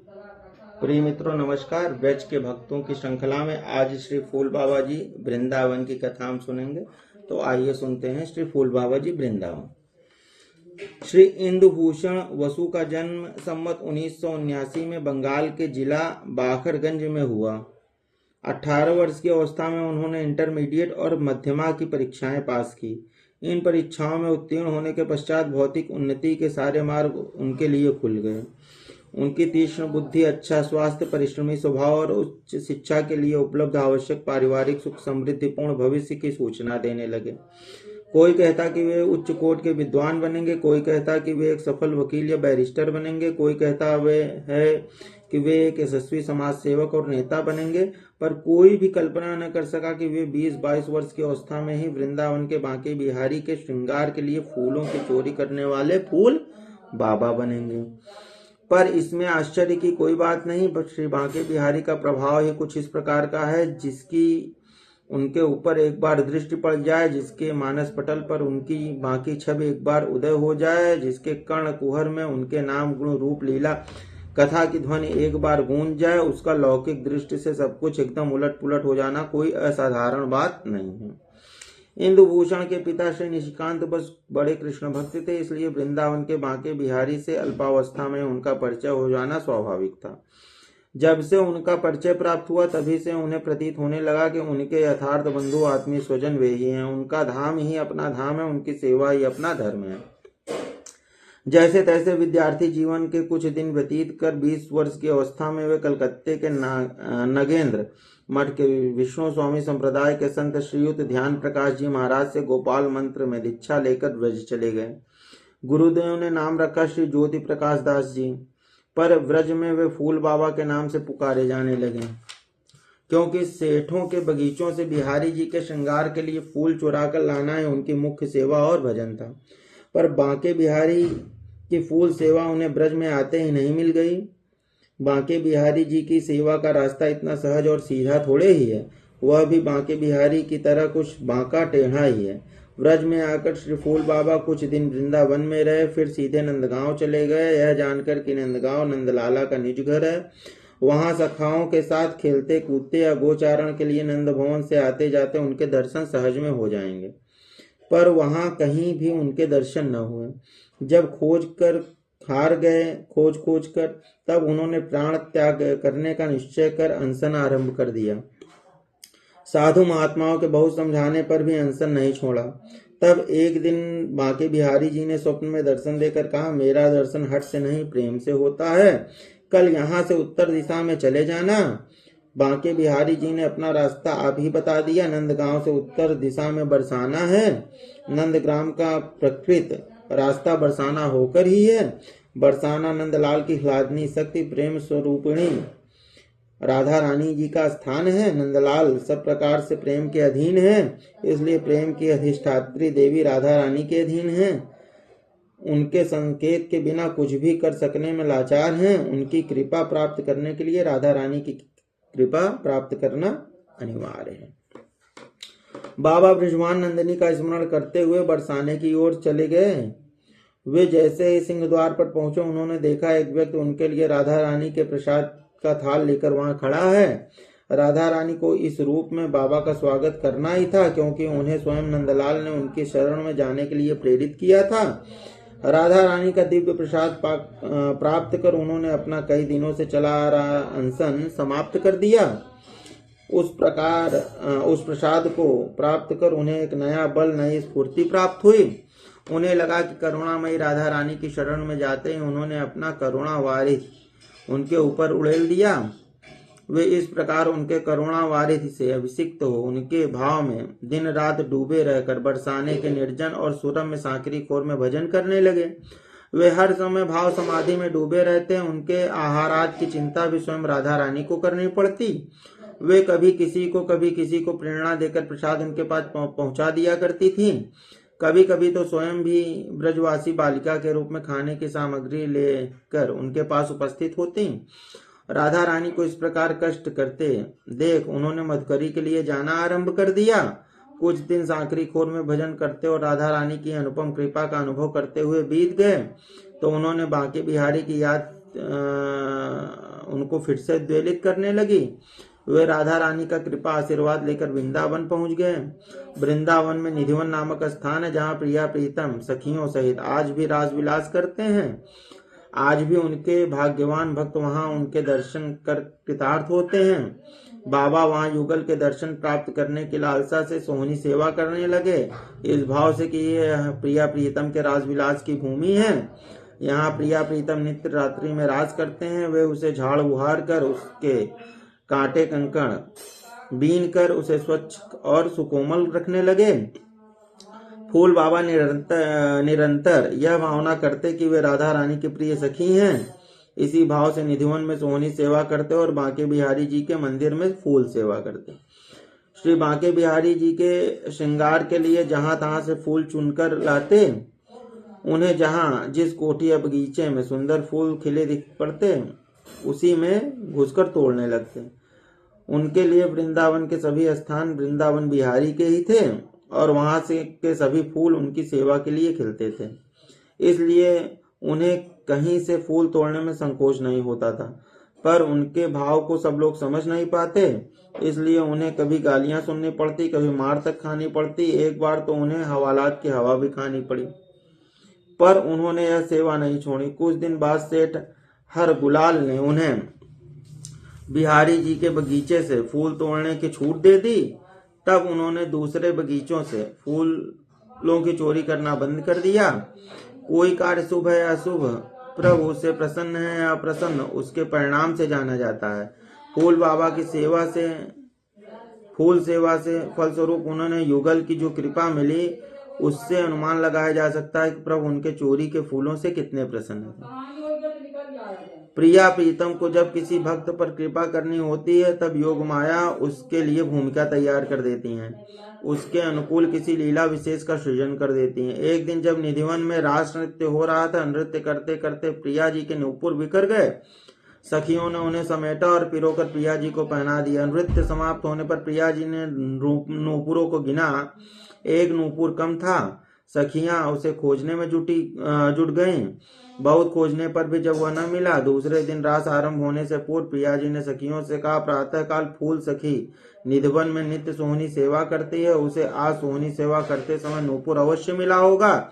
प्रिय मित्रों नमस्कार। ब्रज के भक्तों की श्रृंखला में आज श्री फूल बाबा जी वृंदावन की कथा हम सुनेंगे। तो आइए सुनते हैं श्री फूल बाबा जी वृंदावन। श्री इंदुभूषण वसु का जन्म संवत 1979 में बंगाल के जिला बाखरगंज में हुआ। 18 वर्ष की अवस्था में उन्होंने इंटरमीडिएट और मध्यमा की परीक्षाएं पास की। इन परीक्षाओं में उत्तीर्ण होने के पश्चात भौतिक उन्नति के सारे मार्ग उनके लिए खुल गए। उनकी तीक्ष्ण बुद्धि, अच्छा स्वास्थ्य, परिश्रमी स्वभाव और उच्च शिक्षा के लिए उपलब्ध आवश्यक पारिवारिक सुख समृद्धिपूर्ण भविष्य की सूचना देने लगे। कोई कहता कि वे उच्च कोटि के विद्वान बनेंगे, कोई कहता कि वे एक सफल वकील या बैरिस्टर बनेंगे, कोई कहता कि वे एक यशस्वी समाज सेवक और नेता बनेंगे, पर कोई भी कल्पना न कर सका कि वे 20-22 वर्ष की अवस्था में ही वृंदावन के बांके बिहारी के श्रृंगार के लिए फूलों की चोरी करने वाले फूल बाबा बनेंगे। पर इसमें आश्चर्य की कोई बात नहीं। श्री बांके बिहारी का प्रभाव ही कुछ इस प्रकार का है जिसकी उनके ऊपर एक बार दृष्टि पड़ जाए, जिसके मानस पटल पर उनकी बांकी छवि एक बार उदय हो जाए, जिसके कर्ण कुहर में उनके नाम गुण रूप लीला कथा की ध्वनि एक बार गूंज जाए, उसका लौकिक दृष्टि से सब कुछ एकदम उलट पुलट हो जाना कोई असाधारण बात नहीं है। इंदुभूषण के पिता श्री निशिकांत बस बड़े कृष्ण भक्त थे, इसलिए वृंदावन के बांके बिहारी से अल्पावस्था में उनका परिचय हो जाना स्वाभाविक था। जब से उनका परिचय प्राप्त हुआ तभी से उन्हें प्रतीत होने लगा कि उनके यथार्थ बंधु आत्मीय स्वजन वे ही हैं। उनका धाम ही अपना धाम है, उनकी सेवा ही अपना धर्म है। जैसे तैसे विद्यार्थी जीवन के कुछ दिन व्यतीत कर 20 वर्ष की अवस्था में वे कलकत्ते के नगेंद्र मठ के विष्णु स्वामी संप्रदाय के संत श्रीयुत ध्यान प्रकाश जी महाराज से गोपाल मंत्र में दीक्षा लेकर व्रज चले गए। गुरुदेव ने नाम रखा श्री ज्योति प्रकाश दास जी, पर व्रज में वे फूल बाबा के नाम से पुकारे जाने लगे, क्योंकि सेठों के बगीचों से बिहारी जी के श्रृंगार के लिए फूल चुरा कर लाना ही उनकी मुख्य सेवा और भजन था। पर बांके बिहारी की फूल सेवा उन्हें ब्रज में आते ही नहीं मिल गई। बांके बिहारी जी की सेवा का रास्ता इतना सहज और सीधा थोड़े ही है, वह भी बांके बिहारी की तरह कुछ बांका टेढ़ा ही है। ब्रज में आकर श्री फूल बाबा कुछ दिन वृंदावन में रहे, फिर सीधे नंदगांव चले गए, यह जानकर कि नंदगांव नंदलाला का निज घर है। वहां सखाओं के साथ खेलते कूदते या गोचारण के लिए नंद भवन से आते जाते उनके दर्शन सहज में हो जाएंगे, पर वहां कहीं भी उनके दर्शन न हुए। जब खोज कर तब उन्होंने प्राण त्याग करने का निश्चय कर अनशन आरंभ कर दिया। साधु महात्माओं के बहुत समझाने पर भी अनशन नहीं छोड़ा। तब एक दिन बांके बिहारी जी ने स्वप्न में दर्शन देकर कहा, मेरा दर्शन हट से नहीं प्रेम से होता है, कल यहाँ से उत्तर दिशा में चले जाना। बांके बिहारी जी ने अपना रास्ता आप ही बता दिया। नंदगांव से उत्तर दिशा में बरसाना है। नंदग्राम का प्रकृत रास्ता बरसाना होकर ही है। बरसाना नंदलाल की ह्लादनी शक्ति प्रेम स्वरूपिणी राधा रानी जी का स्थान है। नंदलाल सब प्रकार से प्रेम के अधीन है, इसलिए प्रेम की अधिष्ठात्री देवी राधा रानी के अधीन है। उनके संकेत के बिना कुछ भी कर सकने में लाचार हैं। उनकी कृपा प्राप्त करने के लिए राधा रानी की कृपा प्राप्त करना अनिवार्य है। बाबा ब्रजवान नंदिनी का स्मरण करते हुए बरसाने की ओर चले गए। वे जैसे ही सिंह द्वार पर पहुंचे, उन्होंने देखा एक व्यक्ति उनके लिए राधा रानी के प्रसाद का थाल लेकर वहां खड़ा है। राधा रानी को इस रूप में बाबा का स्वागत करना ही था, क्योंकि उन्हें स्वयं नंदलाल ने उनकी शरण में जाने के लिए प्रेरित किया था। राधा रानी का दिव्य प्रसाद प्राप्त कर उन्होंने अपना कई दिनों से चला आ रहा अनशन समाप्त कर दिया। उस प्रसाद को प्राप्त कर उन्हें एक नया बल, नई स्फूर्ति प्राप्त हुई। उन्हें लगा कि करुणामयी राधा रानी की शरण में जाते ही उन्होंने अपना करुणा वारिध उनके ऊपर उड़ेल दिया। वे इस प्रकार उनके करुणा वारिध से अभिषिक्त हो उनके भाव में दिन रात डूबे रहकर बरसाने के निर्जन और सुरम्य सांकरी खोर में भजन करने लगे। वे हर समय भाव समाधि में डूबे रहते। उनके आहारात की चिंता भी स्वयं राधा रानी को करनी पड़ती। वे कभी किसी को प्रेरणा देकर प्रसाद उनके पास पहुंचा दिया करती थी। कभी कभी तो स्वयं भी ब्रजवासी बालिका के रूप में खाने की सामग्री लेकर उनके पास उपस्थित होती। राधा रानी को इस प्रकार कष्ट करते देख उन्होंने मधुकरी के लिए जाना आरंभ कर दिया। कुछ दिन सांकरी खोर में भजन करते और राधा रानी की अनुपम कृपा का अनुभव करते हुए बीत गए तो उन्होंने बांके बिहारी की याद उनको फिर से द्वेलित करने लगी। वे राधा रानी का कृपा आशीर्वाद लेकर वृंदावन पहुंच गए। वृंदावन में निधिवन नामक स्थान है, जहाँ प्रिया प्रीतम सखियों सहित आज भी रास विलास करते हैं। आज भी उनके भाग्यवान भक्त वहां उनके दर्शन कर कृतार्थ होते हैं। बाबा वहां युगल के दर्शन प्राप्त करने की लालसा से सोहनी सेवा करने लगे, इस भाव से कि ये प्रिया प्रीतम के रास विलास की भूमि है। यहाँ प्रिया प्रीतम नित्य रात्रि में राज करते हैं। वे उसे झाड़ उहार कर उसके कांटे कंकण बीन कर उसे स्वच्छ और सुकोमल रखने लगे। फूल बाबा निरंतर यह भावना करते कि वे राधा रानी की प्रिय सखी हैं। इसी भाव से निधिवन में सोहनी सेवा करते और बांके बिहारी जी के मंदिर में फूल सेवा करते। श्री बांके बिहारी जी के श्रृंगार के लिए जहां तहां से फूल चुनकर लाते। उन्हें जहां जिस कोठी या बगीचे में सुंदर फूल खिले दिख पड़ते, उसी में घुसकर तोड़ने लगते। उनके लिए वृंदावन के सभी स्थान वृंदावन बिहारी के ही थे और वहां से के सभी फूल उनकी सेवा के लिए खिलते थे। इसलिए उन्हें कहीं से फूल तोड़ने में संकोच नहीं होता था। पर उनके भाव को सब लोग समझ नहीं पाते, इसलिए उन्हें कभी गालियां सुननी पड़ती, कभी मार तक खानी पड़ती। एक बार तो उन्हें हवालात की हवा भी खानी पड़ी, पर उन्होंने यह सेवा नहीं छोड़ी। कुछ दिन बाद सेठ हर गुलाल ने उन्हें बिहारी जी के बगीचे से फूल तोड़ने की छूट दे दी। तब उन्होंने दूसरे बगीचों से फूलों की चोरी करना बंद कर दिया। कोई कार्य शुभ है या अशुभ, प्रभु उससे प्रसन्न है या अप्रसन्न, उसके परिणाम से जाना जाता है। फूल बाबा की फूल सेवा से फलस्वरूप उन्होंने युगल की जो कृपा मिली, उससे अनुमान लगाया जा सकता है कि प्रभु उनके चोरी के फूलों से कितने प्रसन्न हैं। प्रिया प्रीतम को जब किसी भक्त पर कृपा करनी होती है, तब योग माया उसके लिए भूमिका तैयार कर देती हैं, उसके अनुकूल किसी लीला विशेष का सृजन कर देती हैं। एक दिन जब निधिवन में रास नृत्य हो रहा था, नृत्य करते करते प्रिया जी के नूपुर बिखर गए। सखियों ने उन्हें समेटा और पिरोकर प्रिया जी को पहना दिया। नृत्य समाप्त होने पर प्रिया जी ने नूपुरों को गिना, एक नूपुर कम था। सखियां उसे खोजने में जुट गईं। बहुत खोजने पर भी जब वह न मिला, दूसरे दिन रास आरंभ होने से पूर्व प्रिया जी ने सखियों से कहा, प्रातः काल फूल सखी निधिवन में नित्य सोहनी सेवा करती है, उसे आज सोहनी सेवा करते समय नूपुर अवश्य मिला होगा,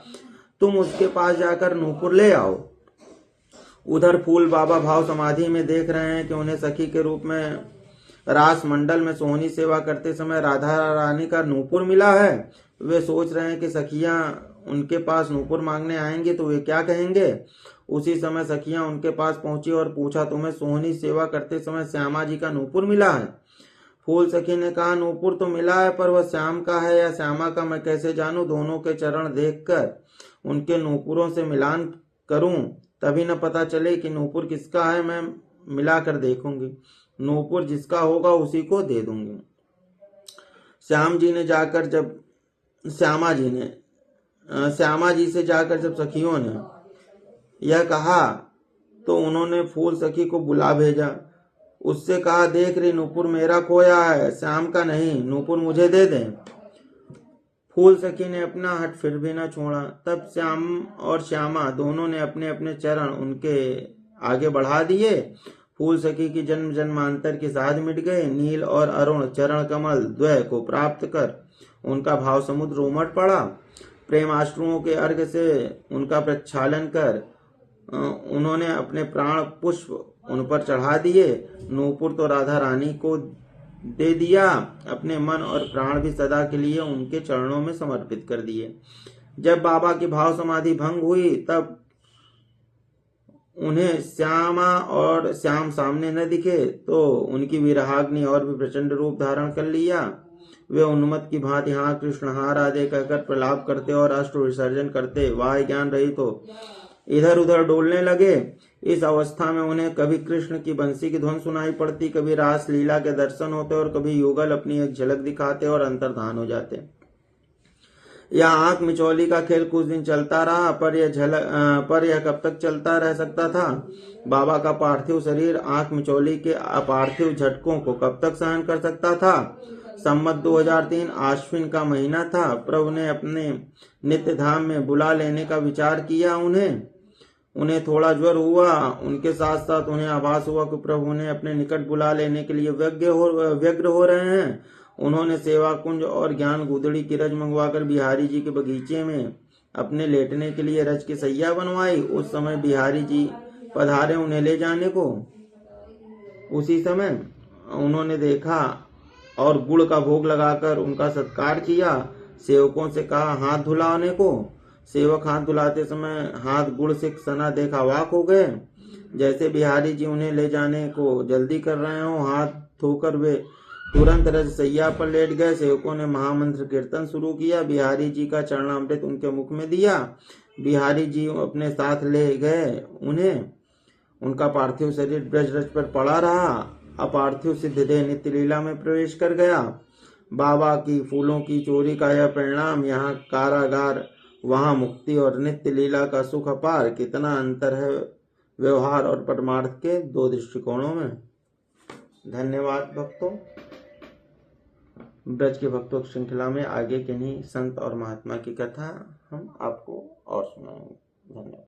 तुम उसके पास जाकर नूपुर ले आओ। उधर फूल बाबा भाव समाधि में देख रहे हैं कि उन्हें सखी के रूप में रास मंडल में सोहनी सेवा करते समय राधा रानी का नूपुर मिला है। वे सोच रहे हैं कि सखियां उनके पास नूपुर मांगने आएंगे तो वे क्या कहेंगे। उसी समय सखियां उनके पास पहुंची और पूछा, तुम्हें सोहनी सेवा करते समय श्यामा जी का नूपुर मिला है? फूल सखी ने कहा, नूपुर तो मिला है, पर वह श्याम का है या श्यामा का मैं कैसे जानूं। दोनों के चरण देखकर उनके नूपुरों से मिलान करूं, तभी न पता चले कि नूपुर किसका है। मैं मिलाकर देखूंगी, नूपुर जिसका होगा उसी को दे दूंगी। श्यामा जी से जाकर जब सखियों ने यह कहा तो उन्होंने फूल सखी को बुला भेजा। उससे कहा, देख रही नूपुर मेरा खोया है, श्याम का नहीं, नूपुर मुझे दे दे। फूल सखी ने अपना हट फिर भी न छोड़ा। तब श्याम और श्यामा दोनों ने अपने अपने चरण उनके आगे बढ़ा दिए। फूल सखी की जन्म जन्मांतर की साध मिट गए। नील और अरुण चरण कमल द्वय को प्राप्त कर उनका भाव समुद्र उमड़ पड़ा। प्रेमाश्रुओं के अर्घ से उनका प्रक्षालन कर उन्होंने अपने प्राण पुष्प उन पर चढ़ा दिए। नूपुर तो राधा रानी को दे दिया, अपने मन और प्राण भी सदा के लिए उनके चरणों में समर्पित कर दिए। जब बाबा की भाव समाधि भंग हुई, तब उन्हें श्यामा और श्याम सामने न दिखे तो उनकी विरहाग्नि और भी प्रचंड रूप धारण कर लिया। वे उन्मत्त की भांति हाँ कृष्ण हाँ राधे कहकर प्रलाप करते और अश्रु विसर्जन करते वाह ज्ञान रही तो इधर उधर डोलने लगे। इस अवस्था में उन्हें कभी कृष्ण की बंसी की धुन सुनाई पड़ती, कभी रास लीला के दर्शन होते और कभी युगल अपनी एक झलक दिखाते और अंतर्धान हो जाते। यह आंख मिचौली का खेल कुछ दिन चलता रहा, पर यह कब तक चलता रह सकता था। बाबा का पार्थिव शरीर आंख मिचौली के अपार्थिव झटकों को कब तक सहन कर सकता था। संवत 2003 आश्विन का महीना था। प्रभु ने अपने नित्य धाम में बुला लेने का विचार किया। उन्हें थोड़ा ज्वर हुआ। उनके साथ साथ उन्हें आभास हुआ कि प्रभु उन्हें अपने निकट बुला लेने के लिए व्यग्र हो रहे हैं। उन्होंने सेवा कुंज और ज्ञान गुदड़ी की रज मंगवाकर बिहारी जी के बगीचे में अपने लेटने के लिए रज की सैया बनवाई। उस समय बिहारी जी पधारे उन्हें ले जाने को। उसी समय उन्होंने देखा और गुड़ का भोग लगाकर उनका सत्कार किया। सेवकों से कहा हाथ धुलाने को। सेवक हाथ धुलाते समय हाथ गुड़ से सना देख अवाक हो गए। जैसे बिहारी जी उन्हें ले जाने को जल्दी कर रहे हो, हाथ धोकर वे तुरंत रज सैया पर लेट गए। सेवकों ने महामंत्र कीर्तन शुरू किया। बिहारी जी का चरणामृत उनके मुख में दिया। बिहारी जी अपने साथ ले गए उन्हें। उनका पार्थिव शरीर ब्रज रज पर पड़ा रहा। अपार्थिव सिद्ध देह नित्य लीला में प्रवेश कर गया। बाबा की फूलों की चोरी का यह परिणाम, यहाँ कारागार वहाँ मुक्ति और नित्य लीला का सुख अपार। कितना अंतर है व्यवहार और परमार्थ के दो दृष्टिकोणों में। धन्यवाद भक्तों। ब्रज के भक्तों की श्रृंखला में आगे किन्हीं संत और महात्मा की कथा हम आपको और सुनाएंगे। धन्यवाद।